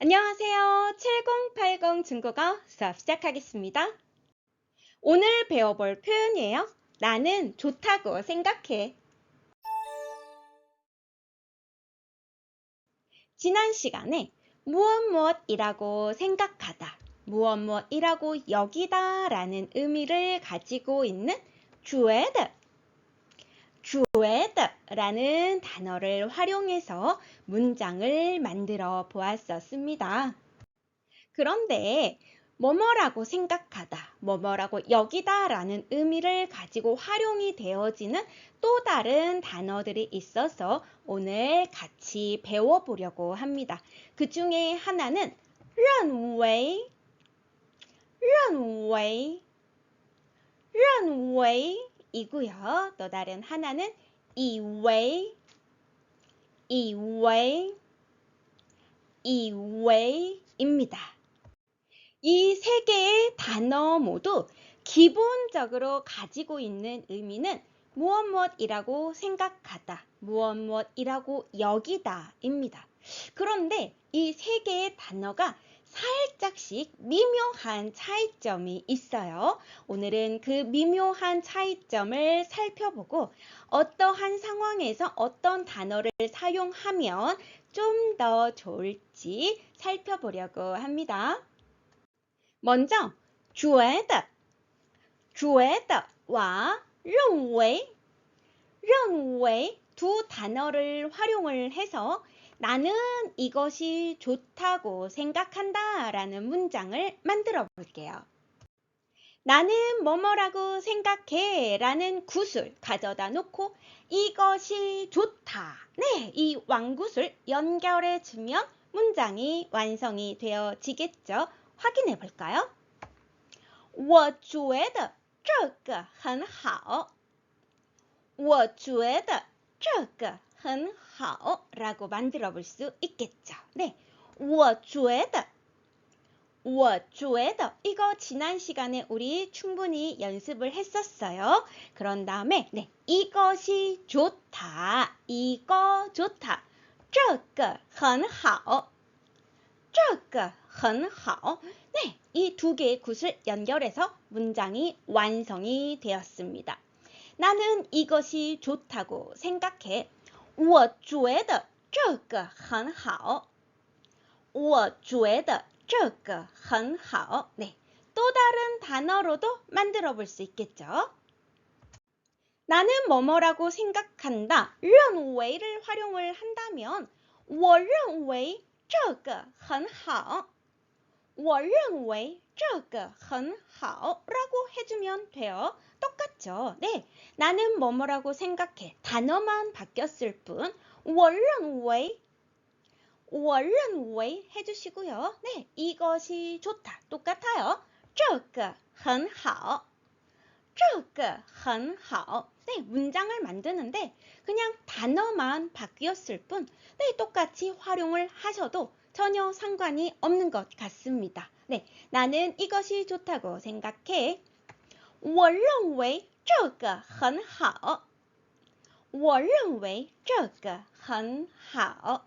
안녕하세요. 7080 중국어 수업 시작하겠습니다. 오늘 배워볼 표현이에요. 나는 좋다고 생각해. 지난 시간에 무엇무엇이라고 생각하다, 무엇무엇이라고 여기다 라는 의미를 가지고 있는 주에드라는 단어를 활용해서 문장을 만들어 보았었습니다. 그런데 뭐뭐라고 생각하다, 뭐뭐라고 여기다 라는 의미를 가지고 활용이 되어지는 또 다른 단어들이 있어서 오늘 같이 배워보려고 합니다. 그 중에 하나는 认为이고요. 또 다른 하나는 이웨이입니다. 이 세 개의 단어 모두 기본적으로 가지고 있는 의미는 무엇무엇이라고 생각하다, 무엇무엇이라고 여기다입니다. 그런데 이 세 개의 단어가 살짝씩 미묘한 차이점이 있어요. 오늘은 그 미묘한 차이점을 살펴보고 어떠한 상황에서 어떤 단어를 사용하면 좀 더 좋을지 살펴보려고 합니다. 먼저 觉得와 认为두 단어를 활용을 해서 나는 이것이 좋다고 생각한다 라는 문장을 만들어 볼게요. 나는 뭐뭐라고 생각해 라는 구슬 가져다 놓고 이것이 좋다. 네, 이 왕구슬 연결해 주면 문장이 완성이 되어지겠죠. 확인해 볼까요? 我觉得这个很好. 我觉得这个很好 라고 만들어 볼 수 있겠죠. 네, 我觉得이거 지난 시간에 우리 충분히 연습을 했었어요. 그런 다음에 네, 이것이 좋다. 이거 좋다. 这个很好. 这个很好. 네, 이 두 개의 굿을 연결해서 문장이 완성이 되었습니다. 나는 이것이 좋다고 생각해. 我觉得这个很好. 我觉得这个很好. 네, 또 다른 단어로도 만들어 볼 수 있겠죠. 나는 뭐뭐라고 생각한다. 认为를 활용을 한다면 我认为这个很好. 我认为这个很好 라고 해주면 돼요. 똑같죠? 네, 나는 뭐뭐라고 생각해. 단어만 바뀌었을 뿐 我认为해주시고요. 네, 이것이 좋다. 똑같아요. 这个很好. 这个很好. 네, 문장을 만드는데 그냥 단어만 바뀌었을 뿐 네, 똑같이 활용을 하셔도 전혀 상관이 없는 것 같습니다. 네, 나는 이것이 좋다고 생각해. 我认为这个很好. 我认为这个很好.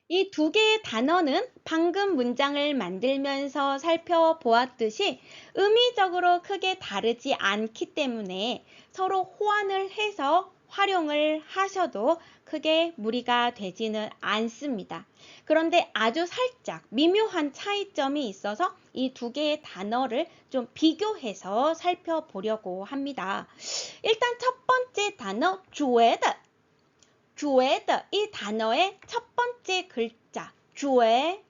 이 두 개의 단어는 방금 문장을 만들면서 살펴보았듯이 의미적으로 크게 다르지 않기 때문에 서로 호환을 해서 활용을 하셔도 크게 무리가 되지는 않습니다. 그런데 아주 살짝 미묘한 차이점이 있어서 이 두 개의 단어를 좀 비교해서 살펴보려고 합니다. 일단 첫 번째 단어 觉得 이 단어의 첫 번째 글자 觉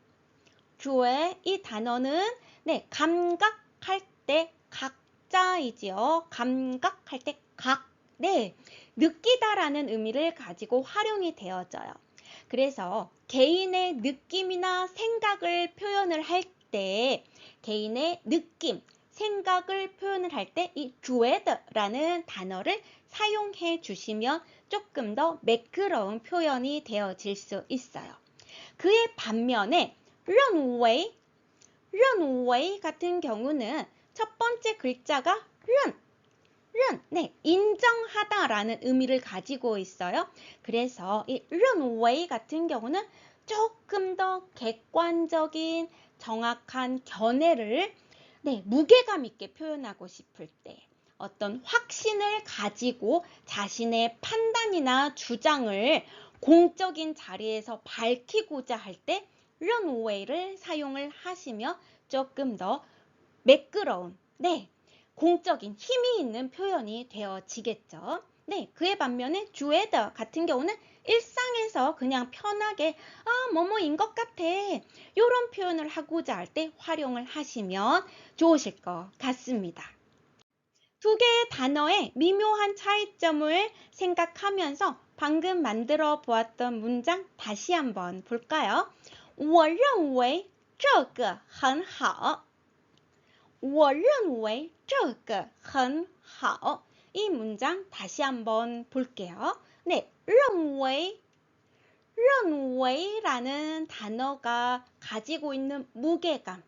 이 단어는 네, 감각할 때 각자이지요. 감각할 때 각. 네, 느끼다라는 의미를 가지고 활용이 되어져요. 그래서 개인의 느낌이나 생각을 표현을 할 때 개인의 느낌, 생각을 표현을 할 때 이 觉得라는 단어를 사용해 주시면 조금 더 매끄러운 표현이 되어질 수 있어요. 그의 반면에 认为같은 경우는 첫 번째 글자가 认 네, 인정하다라는 의미를 가지고 있어요. 그래서 이 认为 같은 경우는 조금 더 객관적인 정확한 견해를 무게감 있게 표현하고 싶을 때 어떤 확신을 가지고 자신의 판단이나 주장을 공적인 자리에서 밝히고자 할 때 runway를 사용을 하시며 조금 더 매끄러운 공적인 힘이 있는 표현이 되어지겠죠. 그에 반면에 주에더 같은 경우는 일상에서 그냥 편하게 뭐뭐인 것 같아 이런 표현을 하고자 할 때 활용을 하시면 좋으실 것 같습니다. 두 개의 단어의 미묘한 차이점을 생각하면서 방금 만들어 보았던 문장 다시 한번 볼까요? 我认为这个很好我认为这个很好. 이 문장 다시 한번 볼게요.认为认为라는 단어가 가지고 있는 무게감,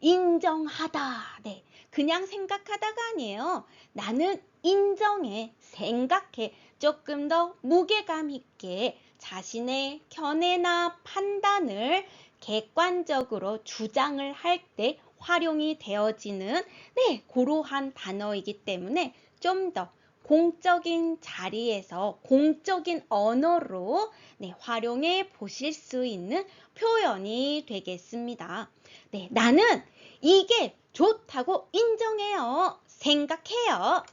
인정하다, 그냥 생각하다가 아니에요. 나는 인정해, 생각해, 조금 더 무게감 있게 자신의 견해나 판단을 객관적으로 주장을 할 때 활용이 되어지는 그러한 단어이기 때문에 좀 더 공적인 자리에서 공적인 언어로 활용해 보실 수 있는 표현이 되겠습니다. 나는 이게 좋다고 인정해요. 생각해요.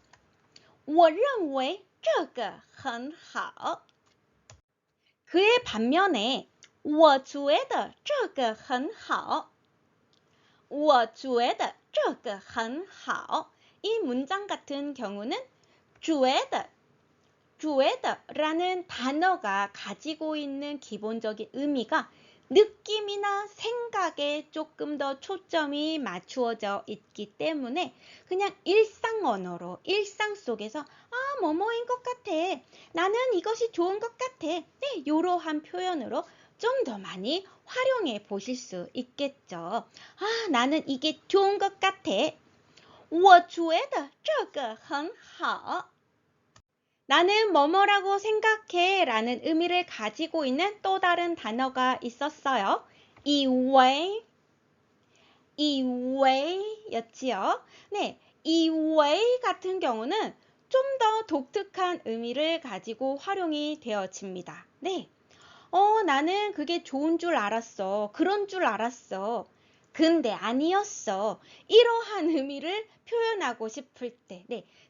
我认为这个很好. 그의 반면에 我觉得这个很好. 我觉得这个很好. 이 문장 같은 경우는 觉得라는 단어가 가지고 있는 기본적인 의미가 느낌이나 생각에 조금 더 초점이 맞추어져 있기 때문에 그냥 일상 언어로 일상 속에서 뭐뭐인 것 같아. 나는 이것이 좋은 것 같아. 이러한 표현으로 좀 더 많이 활용해 보실 수 있겠죠. 나는 이게 좋은 것 같아. 我觉得这个很好. 나는 뭐뭐라고 생각해 라는 의미를 가지고 있는 또 다른 단어가 있었어요. 以为였지요. 이 way 같은 경우는 좀 더 독특한 의미를 가지고 활용이 되어집니다. 나는 그게 좋은 줄 알았어. 그런 줄 알았어. 근데 아니었어. 이러한 의미를 표현하고 싶을 때,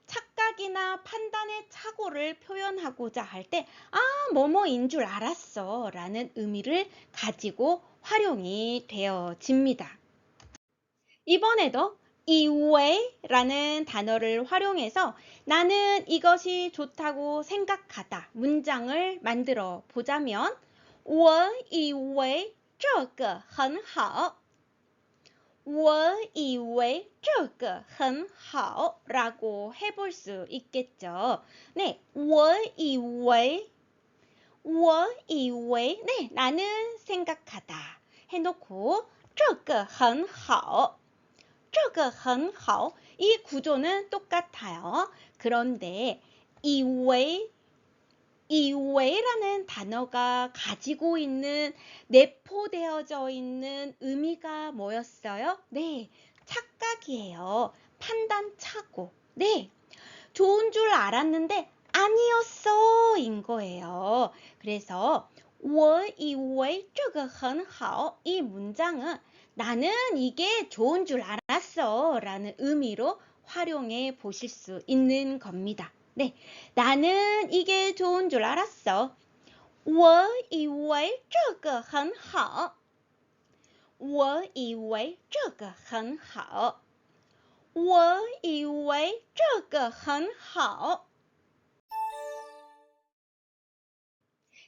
착각이나 판단의 착오를 표현하고자 할 때, 뭐뭐인 줄 알았어. 라는 의미를 가지고 활용이 되어집니다. 이번에도 이 way라는 단어를 활용해서 나는 이것이 좋다고 생각하다 문장을 만들어 보자면 我以为这个很好我以为这个很好라고 해볼 수 있겠죠.我以为나는 생각하다 해놓고 这个很好这个很好. 이 구조는 똑같아요. 그런데以为라는 단어가 가지고 있는 내포되어져 있는 의미가 뭐였어요? 착각이에요. 판단 착오. 좋은 줄 알았는데 아니었어 인 거예요. 그래서 我以为这个很好. 이 문장은 나는 이게 좋은 줄 알았어 라는 의미로 활용해 보실 수 있는 겁니다. 나는 이게 좋은 줄 알았어. 我以为这个很好我以为这个很好我以为这个很好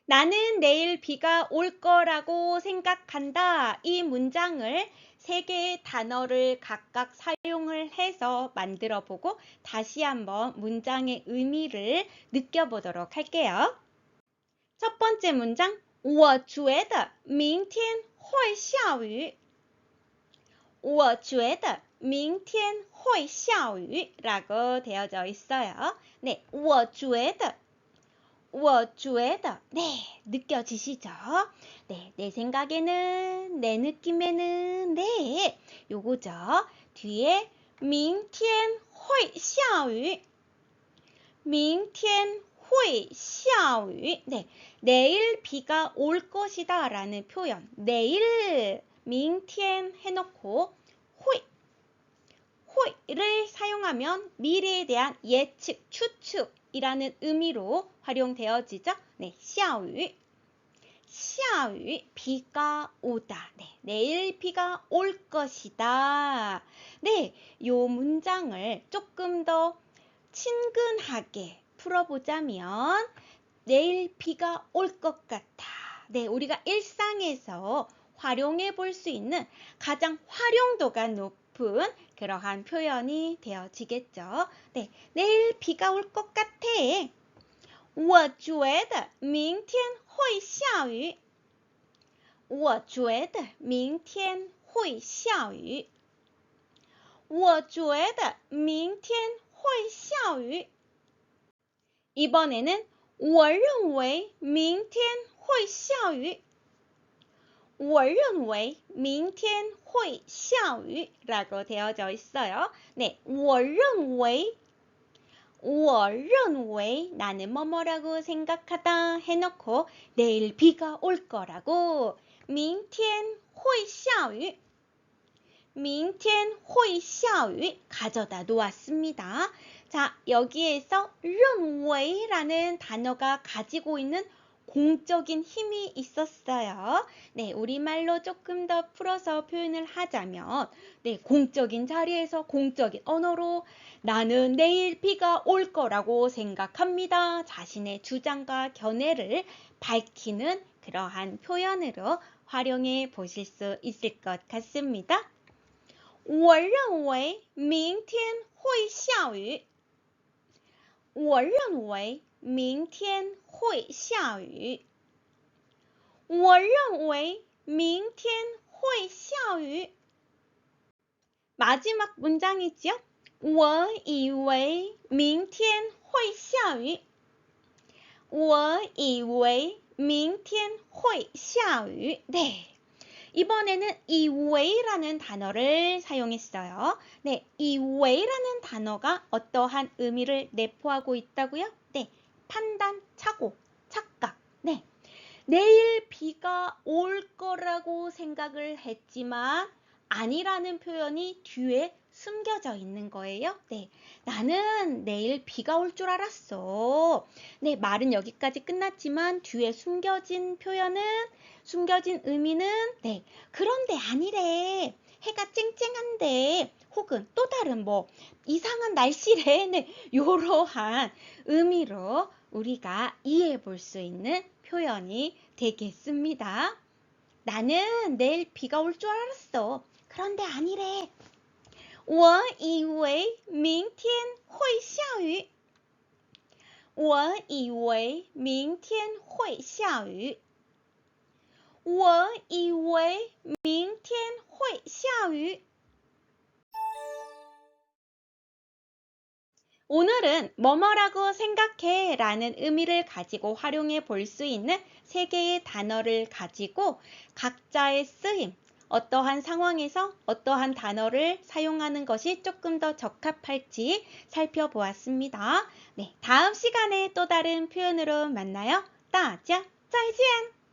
나는 내일 비가 올 거라고 생각한다. 이 문장을 세 개의 단어를 각각 사용을 해서 만들어 보고 다시 한번 문장의 의미를 느껴보도록 할게요. 첫 번째 문장, 我觉得明天会下雨我觉得明天会下雨라고 되어져 있어요. 我觉得我觉得 네, 느껴지시죠? 네, 내 생각에는, 내 느낌에는, 네, 요거죠. 뒤에 明天会下雨明天会下雨 네, 내일 비가 올 것이다 라는 표현. 내일 明天 해놓고 会를 사용하면 미래에 대한 예측, 추측이라는 의미로 활용되어지죠. 네, 下雨 비가 오다. 네, 내일 비가 올 것이다. 네, 요 문장을 조금 더 친근하게 풀어보자면 내일 비가 올 것 같아. 네, 우리가 일상에서 활용해 볼 수 있는 가장 활용도가 높은 그러한 표현이 되어지겠죠. 네, 내일 비가 올 것 같아. 我觉得明天会下雨。我觉得明天会下雨。我觉得明天会下雨。 이번에는 我认为明天会下雨。我认为明天会下雨 라고 되어져 있어요. 네, 我认为나는 뭐뭐라고 생각하다 해놓고 내일 비가 올 거라고 明天会下雨明天会下雨 가져다 놓았습니다. 자, 여기에서 认为라는 단어가 가지고 있는 공적인 힘이 있었어요. 네, 우리말로 조금 더 풀어서 표현을 하자면 네, 공적인 자리에서 공적인 언어로 나는 내일 비가 올 거라고 생각합니다. 자신의 주장과 견해를 밝히는 그러한 표현으로 활용해 보실 수 있을 것 같습니다. 我认为明天会下雨。我认为明天会下雨。我认为明天会下雨。 마지막 문장이죠. 我以为明天会下雨。我以为明天会下雨. 네. 이번에는 이외라는 단어를 사용했어요. 네, 이외라는 단어가 어떠한 의미를 내포하고 있다고요? 네, 판단, 착오, 착각. 네, 내일 비가 올 거라고 생각을 했지만 아니라는 표현이 뒤에 숨겨져 있는 거예요. 네, 나는 내일 비가 올 줄 알았어. 네, 말은 여기까지 끝났지만 뒤에 숨겨진 의미는 네, 그런데 아니래. 해가 쨍쨍한데 혹은 또 다른 뭐 이상한 날씨래. 네, 요러한 의미로 우리가 이해해 볼 수 있는 표현이 되겠습니다. 나는 내일 비가 올 줄 알았어. 그런데 아니래. 我以为明天会下雨。我以为明天会下雨。我以为明天会下雨。 오늘은 뭐뭐라고 생각해 라는 의미를 가지고 활용해 볼 수 있는 3개의 단어를 가지고 각자의 쓰임, 어떠한 상황에서 어떠한 단어를 사용하는 것이 조금 더 적합할지 살펴보았습니다. 네, 다음 시간에 또 다른 표현으로 만나요. 大家再见!